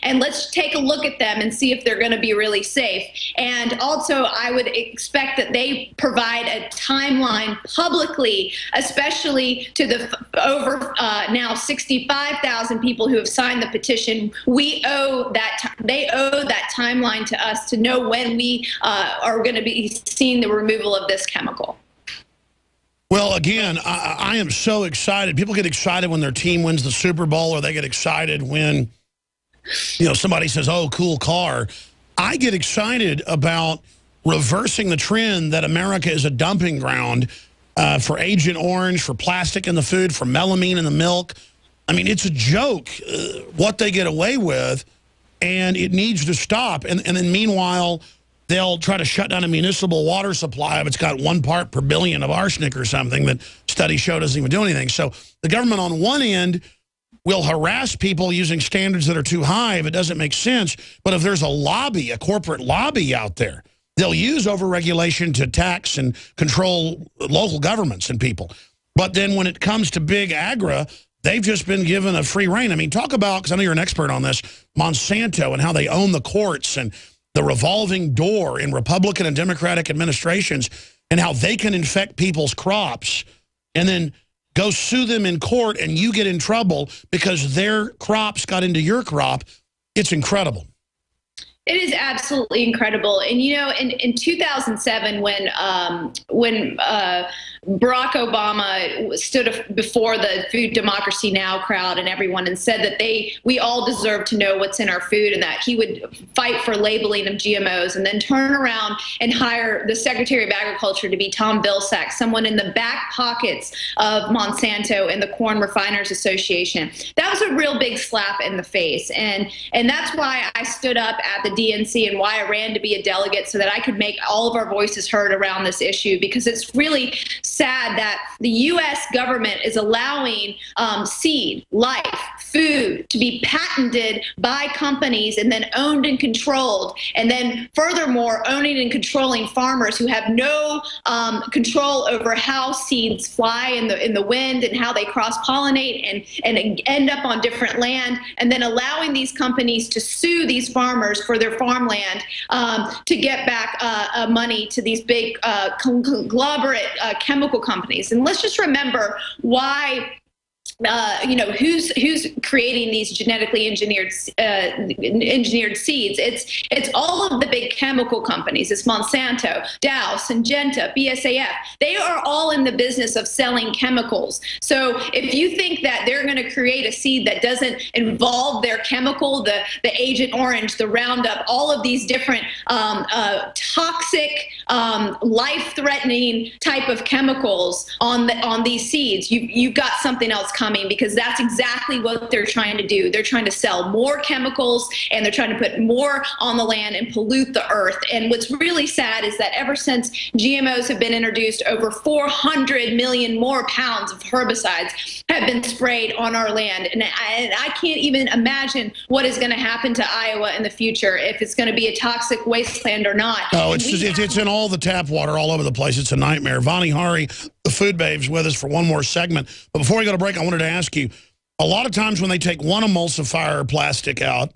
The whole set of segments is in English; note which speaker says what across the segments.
Speaker 1: and let's take a look at them and see if they're going to be really safe. And also, I would expect that they provide a timeline publicly, especially to the over now 65,000 people who have signed the petition. They owe that timeline to us to know when we are going to be seeing the removal of this chemical.
Speaker 2: Well, again, I am so excited. People get excited when their team wins the Super Bowl, or they get excited when, you know, somebody says, oh, cool car. I get excited about reversing the trend that America is a dumping ground for Agent Orange, for plastic in the food, for melamine in the milk. I mean, it's a joke what they get away with, and it needs to stop. And then meanwhile, they'll try to shut down a municipal water supply if it's got 1 part per billion of arsenic or something that studies show doesn't even do anything. So the government on one end will harass people using standards that are too high if it doesn't make sense. But if there's a lobby, a corporate lobby out there, they'll use overregulation to tax and control local governments and people. But then when it comes to big agri, they've just been given a free rein. I mean, talk about, because I know you're an expert on this, Monsanto and how they own the courts and the revolving door in Republican and Democratic administrations, and how they can infect people's crops and then go sue them in court, and you get in trouble because their crops got into your crop. It's incredible.
Speaker 1: It is absolutely incredible. And, you know, in 2007, when Barack Obama stood before the Food Democracy Now! Crowd and everyone and said that we all deserve to know what's in our food, and that he would fight for labeling of GMOs, and then turn around and hire the Secretary of Agriculture to be Tom Vilsack, someone in the back pockets of Monsanto and the Corn Refiners Association. That was a real big slap in the face. And that's why I stood up at the DNC and why I ran to be a delegate, so that I could make all of our voices heard around this issue, because it's really sad that the U.S. government is allowing seed, life, food to be patented by companies and then owned and controlled, and then furthermore owning and controlling farmers who have no control over how seeds fly in the wind and how they cross-pollinate and end up on different land, and then allowing these companies to sue these farmers for their farmland to get back money to these big conglomerate chemical companies. And let's just remember why, you know, who's creating these genetically engineered seeds. It's all of the big chemical companies. It's Monsanto, Dow, Syngenta, BASF. They are all in the business of selling chemicals. So if you think that they're going to create a seed that doesn't involve their chemical, the Agent Orange, the Roundup, all of these different toxic, life-threatening type of chemicals on these seeds, you've got something else coming, because that's exactly what they're trying to do. They're trying to sell more chemicals, and they're trying to put more on the land and pollute the earth. And what's really sad is that ever since GMOs have been introduced, over 400 million more pounds of herbicides have been sprayed on our land. And I can't even imagine what is going to happen to Iowa in the future, if it's going to be a toxic wasteland or not.
Speaker 2: Oh, it's in all the tap water all over the place. It's a nightmare. Vani Hari, the Food Babe's, with us for one more segment. But before we go to break, I wanted to ask you, a lot of times when they take one emulsifier plastic out,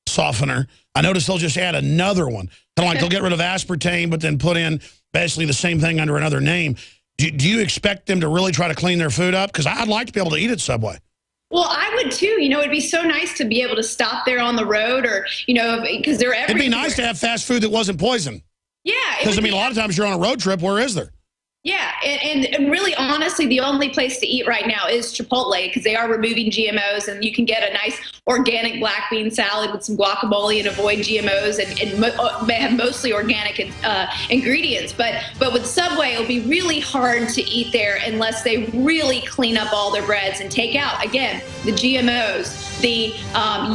Speaker 2: softener, I notice they'll just add another one. Kind of like they'll get rid of aspartame, but then put in basically the same thing under another name. Do you expect them to really try to clean their food up? Because I'd like to be able to eat at Subway.
Speaker 1: Well, I would too. You know, it'd be so nice to be able to stop there on the road, or, you know, because they're everywhere.
Speaker 2: It'd be nice to have fast food that wasn't poison.
Speaker 1: Yeah.
Speaker 2: Because, I mean, a lot of times you're on a road trip. Where is there?
Speaker 1: Yeah, and really, honestly, the only place to eat right now is Chipotle, because they are removing GMOs, and you can get a nice organic black bean salad with some guacamole and avoid GMOs, and have mostly organic ingredients. But with Subway, it'll be really hard to eat there unless they really clean up all their breads and take out, again, the GMOs, the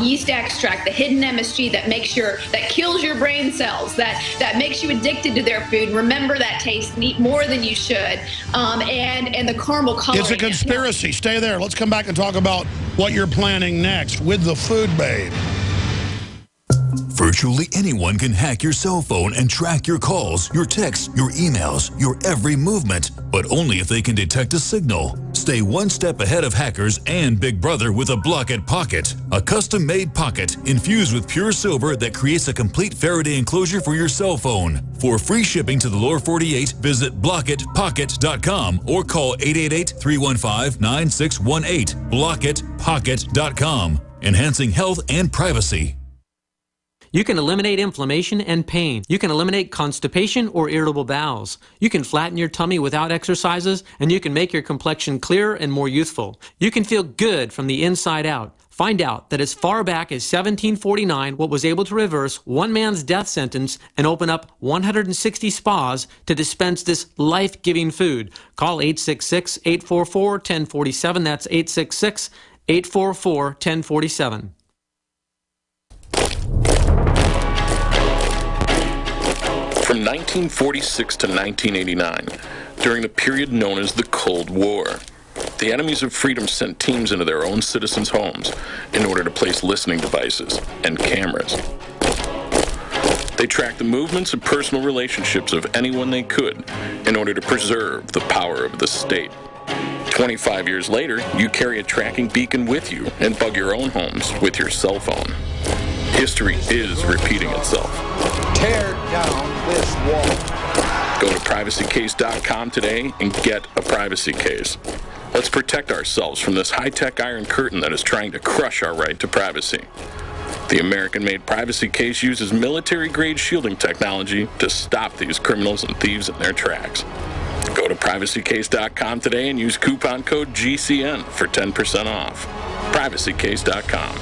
Speaker 1: yeast extract, the hidden MSG that kills your brain cells, that makes you addicted to their food. Remember that taste, and eat more than you should, and the caramel coloring.
Speaker 2: It's a conspiracy. Stay there. Let's come back and talk about what you're planning next with the Food Babe.
Speaker 3: Virtually anyone can hack your cell phone and track your calls, your texts, your emails, your every movement, but only if they can detect a signal. Stay one step ahead of hackers and Big Brother with a Blockit Pocket, a custom-made pocket infused with pure silver that creates a complete Faraday enclosure for your cell phone. For free shipping to the lower 48, visit blockitpocket.com or call 888-315-9618. blockitpocket.com, enhancing health and privacy.
Speaker 4: You can eliminate inflammation and pain. You can eliminate constipation or irritable bowels. You can flatten your tummy without exercises, and you can make your complexion clearer and more youthful. You can feel good from the inside out. Find out that as far back as 1749, what was able to reverse one man's death sentence and open up 160 spas to dispense this life-giving food. Call 866-844-1047. That's 866-844-1047.
Speaker 5: From 1946 to 1989, during the period known as the Cold War, the enemies of freedom sent teams into their own citizens' homes in order to place listening devices and cameras. They tracked the movements and personal relationships of anyone they could in order to preserve the power of the state. 25 years later, you carry a tracking beacon with you and bug your own homes with your cell phone. History is repeating itself.
Speaker 6: Tear down this wall.
Speaker 5: Go to privacycase.com today and get a privacy case. Let's protect ourselves from this high-tech iron curtain that is trying to crush our right to privacy. The American-made privacy case uses military-grade shielding technology to stop these criminals and thieves in their tracks. Go to privacycase.com today and use coupon code GCN for 10% off. privacycase.com.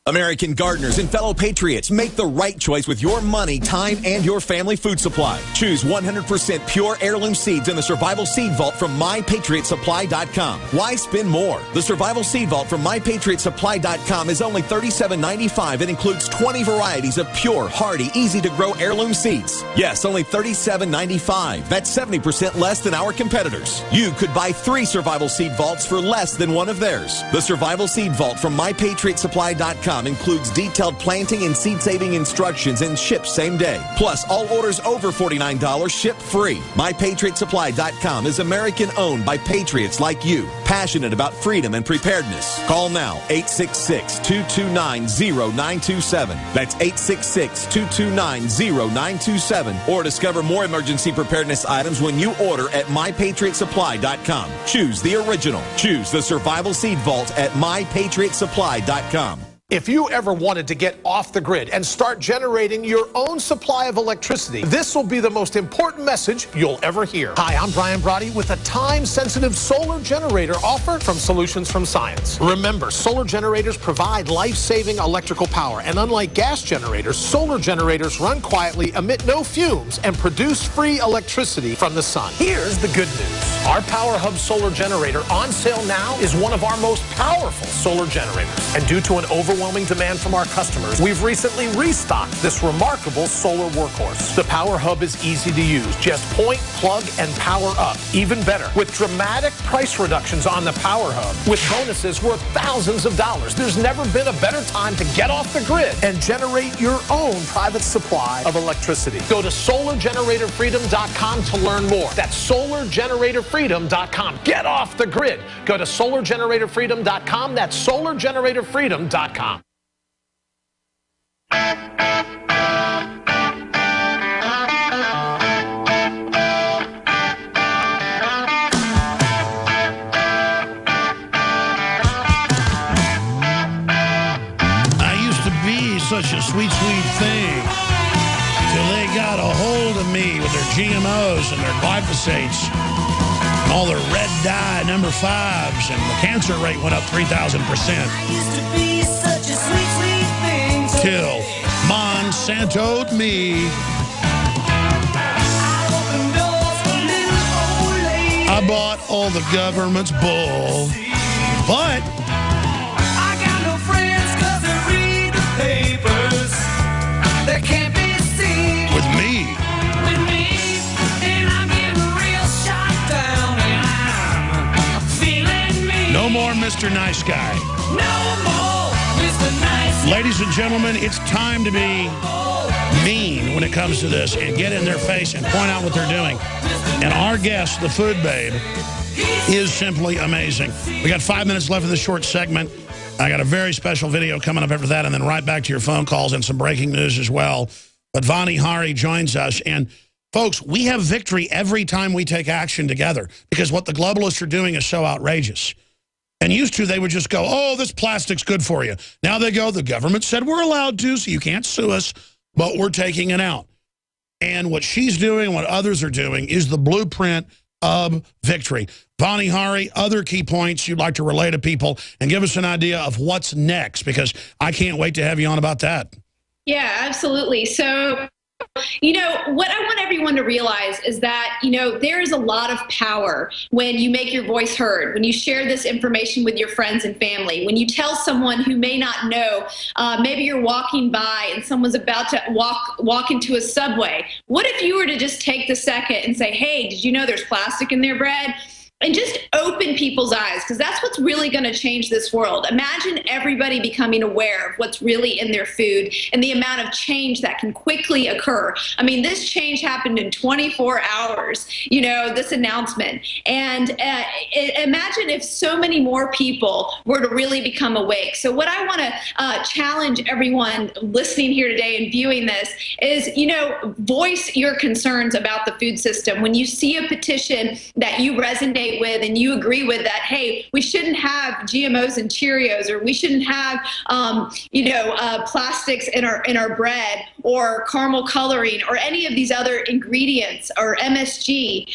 Speaker 7: American gardeners and fellow patriots, make the right choice with your money, time, and your family food supply. Choose 100% pure heirloom seeds in the Survival Seed Vault from MyPatriotSupply.com. Why spend more? The Survival Seed Vault from MyPatriotSupply.com is only $37.95 and includes 20 varieties of pure, hardy, easy-to-grow heirloom seeds. Yes, only $37.95. That's 70% less than our competitors. You could buy 3 Survival Seed Vaults for less than one of theirs. The Survival Seed Vault from MyPatriotSupply.com includes detailed planting and seed-saving instructions and ships same day. Plus, all orders over $49 ship free. MyPatriotSupply.com is American-owned by patriots like you, passionate about freedom and preparedness. Call now, 866-229-0927. That's 866-229-0927. Or discover more emergency preparedness items when you order at MyPatriotSupply.com. Choose the original. Choose the Survival Seed Vault at MyPatriotSupply.com.
Speaker 8: If you ever wanted to get off the grid and start generating your own supply of electricity, this will be the most important message you'll ever hear. Hi, I'm Brian Brody with a time-sensitive solar generator offer from Solutions from Science. Remember, solar generators provide life-saving electrical power, and unlike gas generators, solar generators run quietly, emit no fumes, and produce free electricity from the sun. Here's the good news. Our Power Hub solar generator on sale now is one of our most powerful solar generators, and due to an overwhelming demand from our customers, we've recently restocked this remarkable solar workhorse. The Power Hub is easy to use. Just point, plug, and power up. Even better, with dramatic price reductions on the Power Hub, with bonuses worth thousands of dollars. There's never been a better time to get off the grid and generate your own private supply of electricity. Go to solargeneratorfreedom.com to learn more. That's solargeneratorfreedom.com. Get off the grid. Go to solargeneratorfreedom.com. That's solargeneratorfreedom.com.
Speaker 2: Such a sweet, sweet thing till they got a hold of me with their GMOs and their glyphosates and all their red dye number 5s, and the cancer rate went up 3,000%. Till Monsanto'd me. I bought all the government's bull, but with me, and I'm getting real shot down, and I'm feeling me. No more Mr. Nice Guy. No more Mr. Nice Guy. Ladies and gentlemen, it's time to be mean when it comes to this and get in their face and point out what they're doing. And our guest, the Food Babe, is simply amazing. We got 5 minutes left of this short segment. I got a very special video coming up after that, and then right back to your phone calls and some breaking news as well. But Vani Hari joins us. And, folks, we have victory every time we take action together because what the globalists are doing is so outrageous. And used to, they would just go, oh, this plastic's good for you. Now they go, the government said we're allowed to, so you can't sue us, but we're taking it out. And what she's doing, what others are doing, is the blueprint of victory. Vani Hari, other key points you'd like to relay to people and give us an idea of what's next, because I can't wait to have you on about that.
Speaker 1: Yeah, absolutely. So, you know, what I want everyone to realize is that, you know, there is a lot of power when you make your voice heard, when you share this information with your friends and family, when you tell someone who may not know, maybe you're walking by and someone's about to walk into a Subway. What if you were to just take the second and say, hey, did you know there's plastic in their bread? And just open people's eyes, because that's what's really going to change this world. Imagine everybody becoming aware of what's really in their food and the amount of change that can quickly occur. I mean, this change happened in 24 hours, you know, this announcement. And imagine if so many more people were to really become awake. So what I want to challenge everyone listening here today and viewing this is, you know, voice your concerns about the food system. When you see a petition that you resonate with and you agree with that, hey, we shouldn't have GMOs in Cheerios, or we shouldn't have, plastics in our bread, or caramel coloring, or any of these other ingredients, or MSG,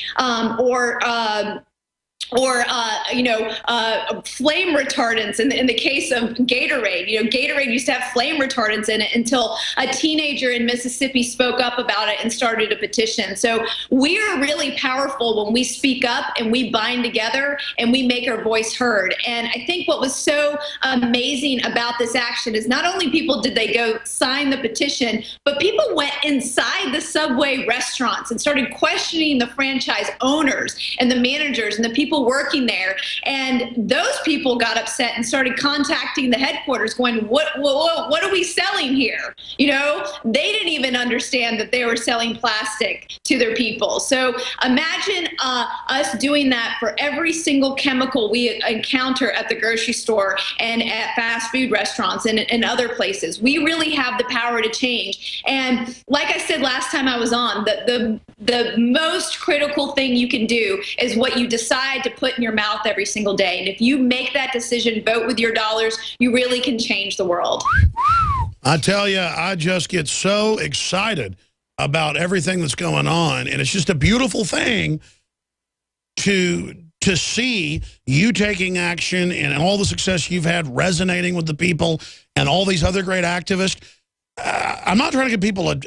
Speaker 1: flame retardants in the case of Gatorade. You know, Gatorade used to have flame retardants in it until a teenager in Mississippi spoke up about it and started a petition. So we are really powerful when we speak up and we bind together and we make our voice heard. And I think what was so amazing about this action is not only did they go sign the petition, but people went inside the Subway restaurants and started questioning the franchise owners and the managers and the people working there. And those people got upset and started contacting the headquarters going, what are we selling here? You know, they didn't even understand that they were selling plastic to their people. So imagine us doing that for every single chemical we encounter at the grocery store and at fast food restaurants and other places. We really have the power to change. And like I said last time I was on, the most critical thing you can do is what you decide to put in your mouth every single day. And if you make that decision, vote with your dollars, you really can change the world.
Speaker 2: I tell you, I just get so excited about everything that's going on. And it's just a beautiful thing to see you taking action and all the success you've had resonating with the people and all these other great activists. I'm not trying to give people a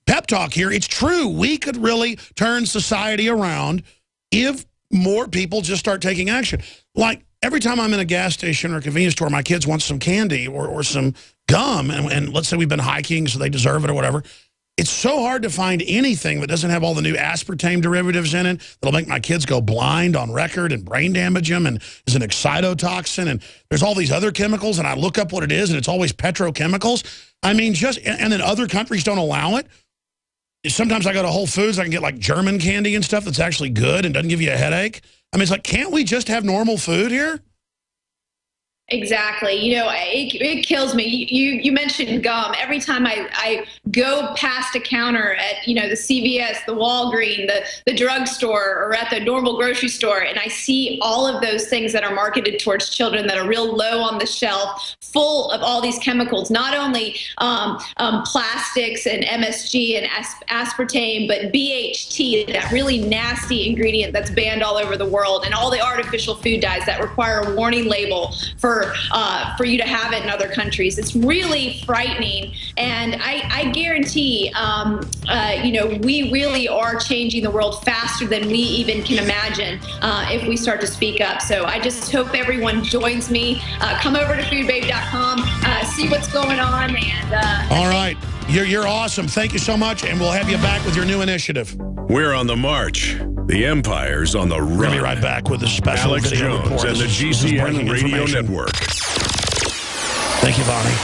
Speaker 2: pep talk here. It's true. We could really turn society around if more people just start taking action. Like every time I'm in a gas station or a convenience store, my kids want some candy or some gum, and let's say we've been hiking so they deserve it or whatever. It's so hard to find anything that doesn't have all the new aspartame derivatives in it that'll make my kids go blind on record and brain damage them, and is an excitotoxin, and there's all these other chemicals, and I look up what it is, and it's always petrochemicals. I mean, and then other countries don't allow it. Sometimes I go to Whole Foods, I can get like German candy and stuff that's actually good and doesn't give you a headache. I mean, it's like, can't we just have normal food here?
Speaker 1: Exactly. You know, it kills me. You mentioned gum. Every time I go past a counter at, you know, the CVS, the Walgreens, the drugstore, or at the normal grocery store, and I see all of those things that are marketed towards children that are real low on the shelf, full of all these chemicals, not only plastics and MSG and aspartame, but BHT, that really nasty ingredient that's banned all over the world, and all the artificial food dyes that require a warning label for you to have it in other countries. It's really frightening, and I guarantee, we really are changing the world faster than we even can imagine if we start to speak up. So I just hope everyone joins me. Come over to foodbabe.com, see what's going on, and
Speaker 2: all right. You're awesome. Thank you so much, and we'll have you back with your new initiative.
Speaker 9: We're on the march. The Empire's on the run.
Speaker 2: We'll be right back with the special
Speaker 9: Alex
Speaker 2: video
Speaker 9: Jones
Speaker 2: report.
Speaker 9: and the GCN Radio Network.
Speaker 2: Thank you, Bonnie.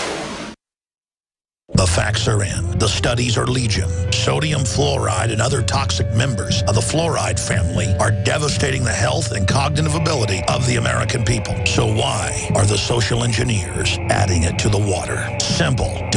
Speaker 10: The
Speaker 2: facts are in. The studies are legion. Sodium fluoride and other toxic members of the fluoride family are devastating the health and cognitive ability of the American people. So why are the social engineers adding it to the water? Simple.